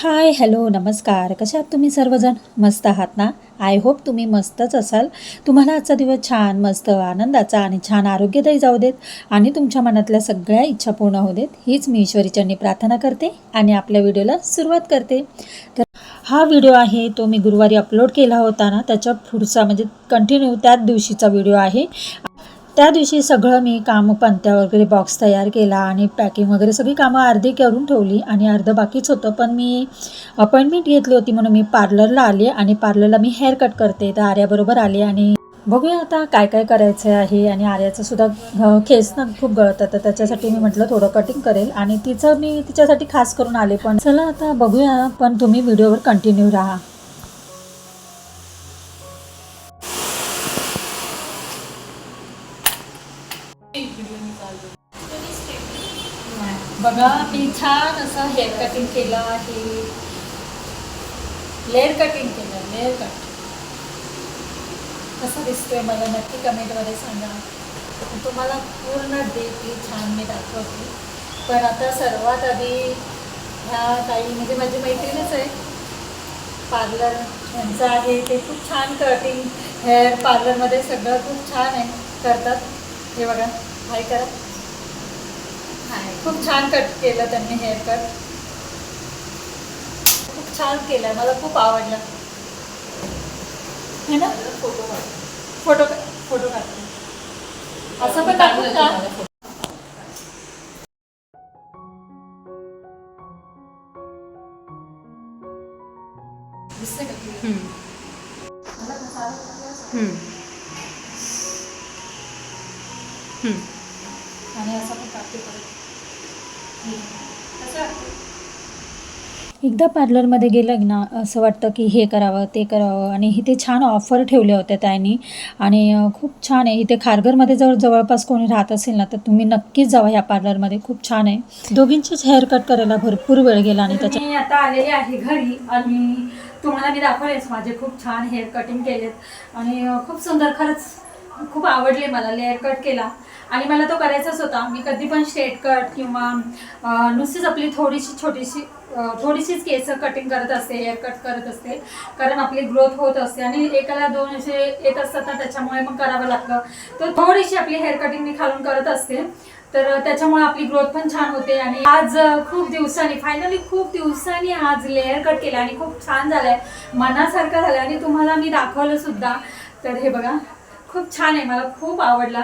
Hi hello नमस्कार. कशा आहात तुम्ही सर्वजण? मस्त आहात ना? आय होप तुम्ही मस्तच असाल. तुम्हाला आजचा दिवस छान मस्त आनंदाचा आणि छान आरोग्यदायी जाऊ देत आणि तुमच्या मनातल्या सगळ्या इच्छा पूर्ण होऊ देत हीच मी ईश्वरीचरणी प्रार्थना करते आणि आपल्या व्हिडिओला सुरुवात करते. तर हा व्हिडिओ आहे तो मी गुरुवारी अपलोड केला होता ना, त्याच्या पुढचा म्हणजे कंटिन्यू त्याच दिवशीचा व्हिडिओ आहे. त्या दिवशी सगळं मी काम पंत्या वगैरे बॉक्स तयार केला आणि पॅकिंग वगैरे सगळी कामं अर्धी करून ठेवली आणि अर्धं बाकीच होतं. पण मी अपॉइंटमेंट घेतली होती म्हणून मी पार्लरला आले आणि पार्लरला मी हेअर कट करते. तर आर्याबरोबर आले आणि बघूया आता काय काय करायचं आहे. आणि आर्याचं सुद्धा केस ना खूप गळतं, तर त्याच्यासाठी मी म्हटलं थोडं कटिंग करेल आणि तिचं मी तिच्यासाठी खास करून आले. पण चला आता बघूया, पण तुम्ही व्हिडिओवर कंटिन्यू राहा. बघा मी छान असं हेअर कटिंग केलं आहे. लेअर कटिंग केलं, लेअर कट कसं दिसतोय मला नक्की कमेंटमध्ये सांगा. तुम्हाला पूर्ण डीपली छान मी दाखवते. पण आता सर्वात आधी ह्या काही म्हणजे माझी मैत्रीणच आहे, पार्लर यांचं आहे, ते खूप छान कटिंग हेअर पार्लरमध्ये सगळं खूप छान आहे करतात. हे बघा, हाय करा. खूप छान कट केलं त्यांनी हेअर कट, खूप छान केलं, मला खूप आवडलं है ना. फोटो काढते असं पण दाखवू का? आणि असं पण काढते परत. एकदा पार्लरमध्ये गेलं ना असं वाटतं की हे करावं ते करावं. आणि इथे छान ऑफर ठेवल्या होत्या त्यांनी आणि खूप छान आहे. इथे खारघरमध्ये जर जवळपास कोणी राहत असेल ना तर तुम्ही नक्कीच जावा ह्या पार्लरमध्ये, खूप छान आहे. दोघींचीच हेअर कट करायला भरपूर वेळ गेला आणि त्याच्या मी आता आलेले आहे घरी आणि तुम्हाला मी दाखवलेच माझे खूप छान हेअर कटिंग केलेत आणि खूप सुंदर, खरंच खूप आवडले मला. लेअर कट केला आणि मला तो करायचाच होता. मी कधी पण स्ट्रेट कट किंवा नुसतीच आपली थोडीशीच केस कटिंग करत असते, हेअर कट करत असते, कारण आपली ग्रोथ होत असते आणि एकाला दोन असे येत असतात ना, त्याच्यामुळे मग करावं लागतं. तर थोडीशी आपली हेअर कटिंग मी खालून करत असते, तर त्याच्यामुळे आपली ग्रोथ पण छान होते. आणि आज फायनली खूप दिवसांनी आज लेअर कट केला आणि खूप छान झालंय, मनासारखं झालं आणि तुम्हाला मी दाखवलं सुद्धा. तर हे बघा, खूप छान आहे, मला खूप आवडला.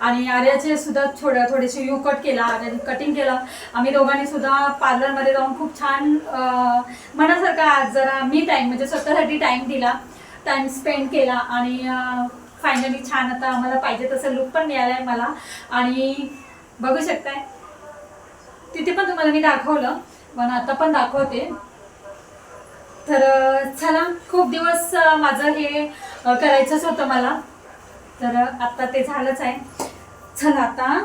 आणि आर्याचे सुद्धा थोडेसे यू कट केला, आर्याने कटिंग केलं. आम्ही दोघांनी सुद्धा पार्लरमध्ये जाऊन खूप छान मनासारखं आज जरा मी टाईम म्हणजे स्वतःसाठी टाईम दिला, टाईम स्पेंड केला आणि फायनली छान आता आम्हाला पाहिजे तसं लुक पण मिळालाय मला. आणि बघू शकताय तिथे पण तुम्हाला मी दाखवलं, पण आता पण दाखवते. तर चला, खूप दिवस माझं हे करायचंच होतं मला, तर आता ते झालंच आहे. चला आता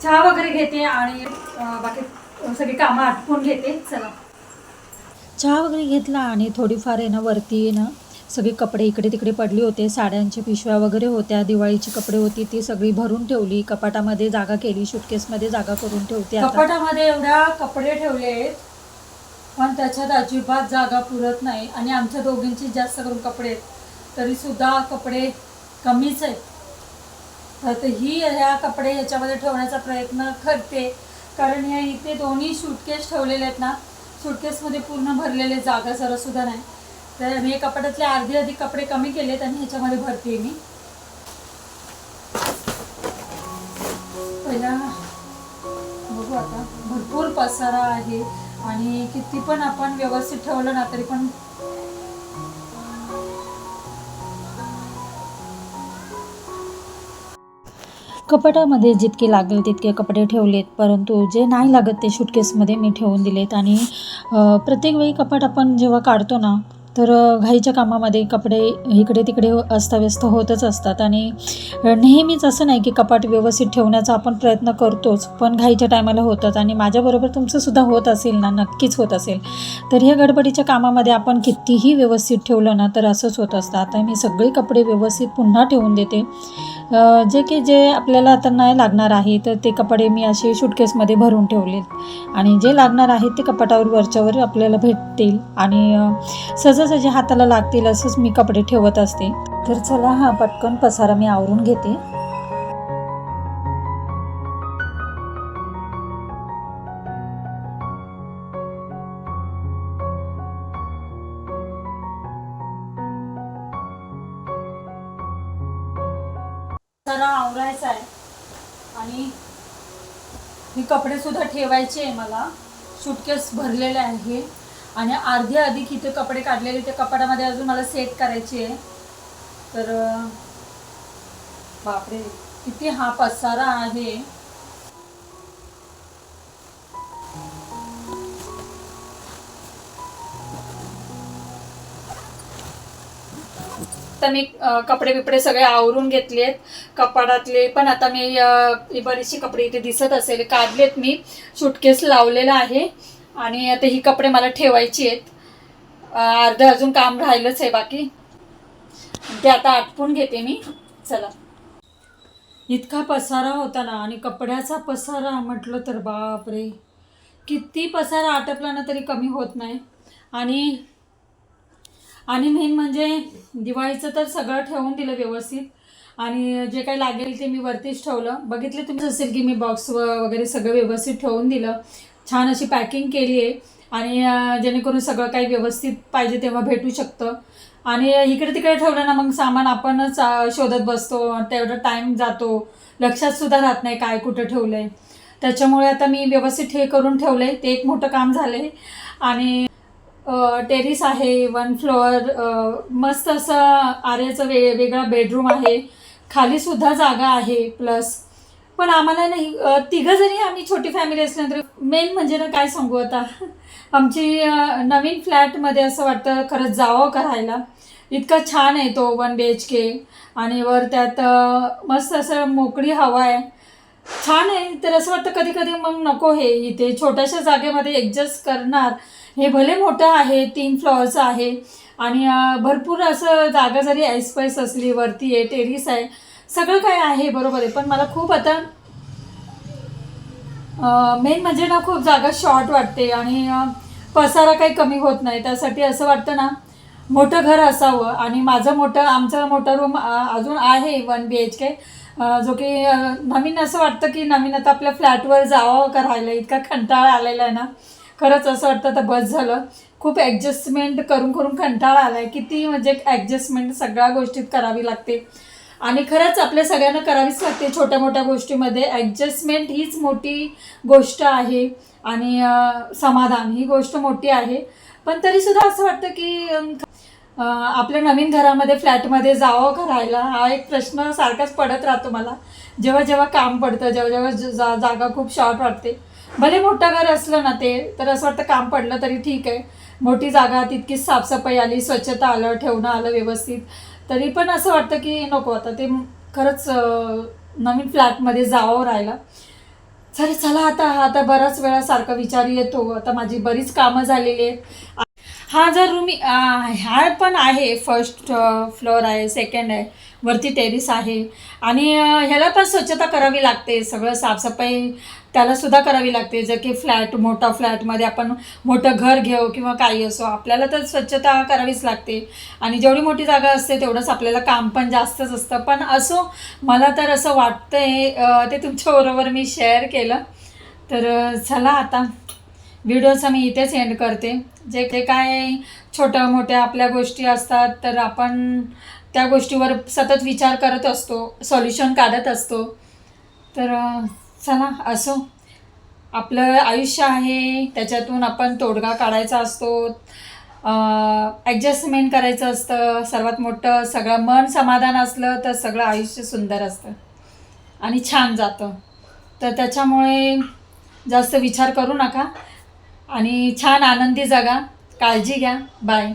चहा वगैरे घेते आणि बाकी सगळी कामं आटपून घेते. चला, चहा वगैरे घेतला आणि थोडीफार आहे ना वरती ना सगळे कपडे इकडे तिकडे पडले होते, साड्यांच्या पिशव्या वगैरे होत्या, दिवाळीची कपडे होती ती सगळी भरून ठेवली, कपाटामध्ये जागा केली, शूटकेसमध्ये जागा करून ठेवते. कपाटामध्ये एवढ्या कपडे ठेवले पण त्याच्यात अजिबात जागा पुरत नाही आणि आमच्या दोघींची जास्त करून कपडे आहेत, तरी सुद्धा कपडे कमीच आहेत. तर ह्या कपडे ह्याच्यामध्ये ठेवण्याचा प्रयत्न करते, कारण या इथे दोन्ही सूटकेस ठेवलेले आहेत ना, सूटकेसमध्ये पूर्ण भरलेले, जागा जरा सुद्धा नाही. तर मी कपाटातले अर्धी कपडे कमी केलेत आणि ह्याच्यामध्ये भरते मी. पहिला बघू, आता भरपूर पसारा आहे आणि किती पण आपण व्यवस्थित ठेवलं ना तरी पण कपाटामध्ये जितके लागेल तितके कपडे ठेवलेत, परंतु जे नाही लागत ते सूटकेसमध्ये मी ठेवून दिलेत. आणि प्रत्येक वेळी कपाट आपण जेव्हा काढतो ना, तर घाईच्या कामामध्ये कपडे इकडे तिकडे अस्ताव्यस्त होतच असतात. आणि नेहमीच असं नाही की कपाट व्यवस्थित ठेवण्याचा आपण प्रयत्न करतोच, पण घाईच्या टायमाला होतंच. आणि माझ्याबरोबर तुमचंसुद्धा होत असेल ना, नक्कीच होत असेल. तर ह्या गडबडीच्या कामामध्ये आपण कितीही व्यवस्थित ठेवलं ना, तर असंच होत असतं. आता मी सगळे कपडे व्यवस्थित पुन्हा ठेवून देते. जे आपल्याला आता नाही लागणार आहे तर ते कपडे मी असे सूटकेसमध्ये भरून ठेवलेत. आणि जे लागणार आहेत ते कपाटावर वरच्यावर आपल्याला भेटतील. आणि सहजासहजी हाताला लागतील असंच मी कपडे ठेवत असते. तर चला, हा पटकन पसारा मी आवरून घेते. पसारा आवरायचा आहे आणि हे कपडे सुद्धा ठेवायचे आहे मला. सूटकेस भरलेले आहे आणि अर्धे अधिक इथे कपडे काढलेले ते कपाटामध्ये अजून मला सेट करायचे आहे. तर बापरे, किती हा पसारा आहे. तर मी कपडे बिपडे सगळे आवरून घेतलेत कपाटातले. पण आता मी बरीचशी कपडे इथे दिसत असेल काढलेत, मी सूटकेस लावलेला आहे. आणि आता ही कपडे मला ठेवायची आहेत. अर्धं अजून काम राहिलंच आहे बाकी, ते आता आटपून घेते मी. चला, इतका पसारा होता ना, आणि कपड्याचा पसारा म्हटलं तर बापरे, किती पसारा आटपला ना तरी कमी होत नाही. आणि मेन म्हणजे दिवाळीचं तर सगळं ठेवून दिलं व्यवस्थित. आणि जे काही लागेल ते मी वरतीच ठेवलं. बघितले तुम्ही असेल की मी बॉक्स वगैरे सगळं व्यवस्थित ठेवून दिलं. छान अशी पॅकिंग केली आहे. आणि जेणेकरून सगळं काही व्यवस्थित पाहिजे तेव्हा भेटू शकतं. आणि इकडे तिकडे ठेवलं ना, मग सामान आपणच शोधत बसतो, तेवढा टाईम जातो, लक्षात सुद्धा राहत नाही काय कुठं ठेवलं आहे. त्याच्यामुळे आता मी व्यवस्थित हे करून ठेवलं आहे, ते एक मोठं काम झालं आहे. आणि टेरिस आहे 1 फ्लोअर, मस्त असं आर्याचं वेगळा बेडरूम आहे. खालीसुद्धा जागा आहे प्लस. पण आम्हाला नाही, तिघं जरी आम्ही छोटी फॅमिली असल्यानंतर मेन म्हणजे ना काय सांगू आता, आमची नवीन फ्लॅटमध्ये असं वाटतं खरंच जावं का राहायला. इतका छान आहे तो 1 BHK. आणि वर त्यात मस्त असं मोकळी हवा आहे, छान आहे. तर असं वाटतं कधी कधी मग नको हे इथे छोट्याशा जागेमध्ये ॲडजस्ट करणार. हे भले मोठं आहे, 3 फ्लॉअरचं आहे. आणि भरपूर असं जागा जरी ऐसपैस असली, वरती आहे, टेरिस आहे, सगळं काय आहे बरोबर आहे. पण मला खूप आता मेन म्हणजे ना खूप जागा शॉर्ट वाटते. आणि पसारा काही कमी होत नाही. त्यासाठी असं वाटतं ना मोठं घर असावं. आणि आमचं मोठं रूम अजून आहे 1 BHK, जो की नवीन असं वाटतं की नवीन आता आपल्या फ्लॅटवर जावं का राहिलं. इतका कंटाळा आलेला आहे ना, खरंच असं वाटतं तर बस झालं. खूप ॲडजस्टमेंट करून करून कंटाळा आला आहे. किती म्हणजे ॲडजस्टमेंट सगळ्या गोष्टीत करावी लागते. आणि खरंच आपल्या सगळ्यांना करावीच लागते. छोट्या मोठ्या गोष्टीमध्ये ॲडजस्टमेंट हीच मोठी गोष्ट आहे. आणि समाधान ही गोष्ट मोठी आहे. पण तरीसुद्धा असं वाटतं की आपल्या नवीन घरामध्ये फ्लॅटमध्ये जावं का राहायला, हा एक प्रश्न सारखाच पडत राहतो मला. जेव्हा जेव्हा काम पडतं, जेव्हा जेव्हा जागा खूप शॉर्ट वाटते. भले मोठं घर असलं ना ते, तर असं वाटतं काम पडलं तरी ठीक आहे, मोठी जागा, तितकीच साफसफाई आली, स्वच्छता आलं, ठेवणं आलं व्यवस्थित, तरी पण असं वाटतं की नको आता ते खरंच नवीन फ्लॅटमध्ये जावं राहायला. चला आता बराच वेळा सारखा विचार येतो. आता माझी बरीच कामं झालेली आहेत. हा जर रूम ह्या पण आहे, फर्स्ट फ्लोअर आहे, सेकंड आहे, वरती टेरिस आहे. आणि ह्याला पण स्वच्छता करावी लागते, सगळं साफसफाई त्यालासुद्धा करावी लागते. जर की मोठा फ्लॅटमध्ये आपण मोठं घर घेऊ किंवा काही असो, आपल्याला तर स्वच्छता करावीच लागते. आणि जेवढी मोठी जागा असते तेवढंच आपल्याला काम पण जास्तच असतं. पण असो, मला तर असं वाटतं आहे, ते तुमच्याबरोबर मी शेअर केलं. तर चला, आता व्हिडिओचा मी इथेच एंड करते. जे काय छोट्या मोठ्या आपल्या गोष्टी असतात, तर आपण त्या गोष्टीवर सतत विचार करत असतो, सॉल्युशन काढत असतो. तर चला, असो, आपलं आयुष्य आहे, त्याच्यातून आपण तोडगा काढायचा असतो, ॲडजस्टमेंट करायचं असतं. सर्वात मोठं सगळं मन समाधान असलं तर सगळं आयुष्य सुंदर असतं. आणि छान जातं. तर त्याच्यामुळे जास्त विचार करू नका आणि छान आनंदी जगा. काळजी घ्या. बाय.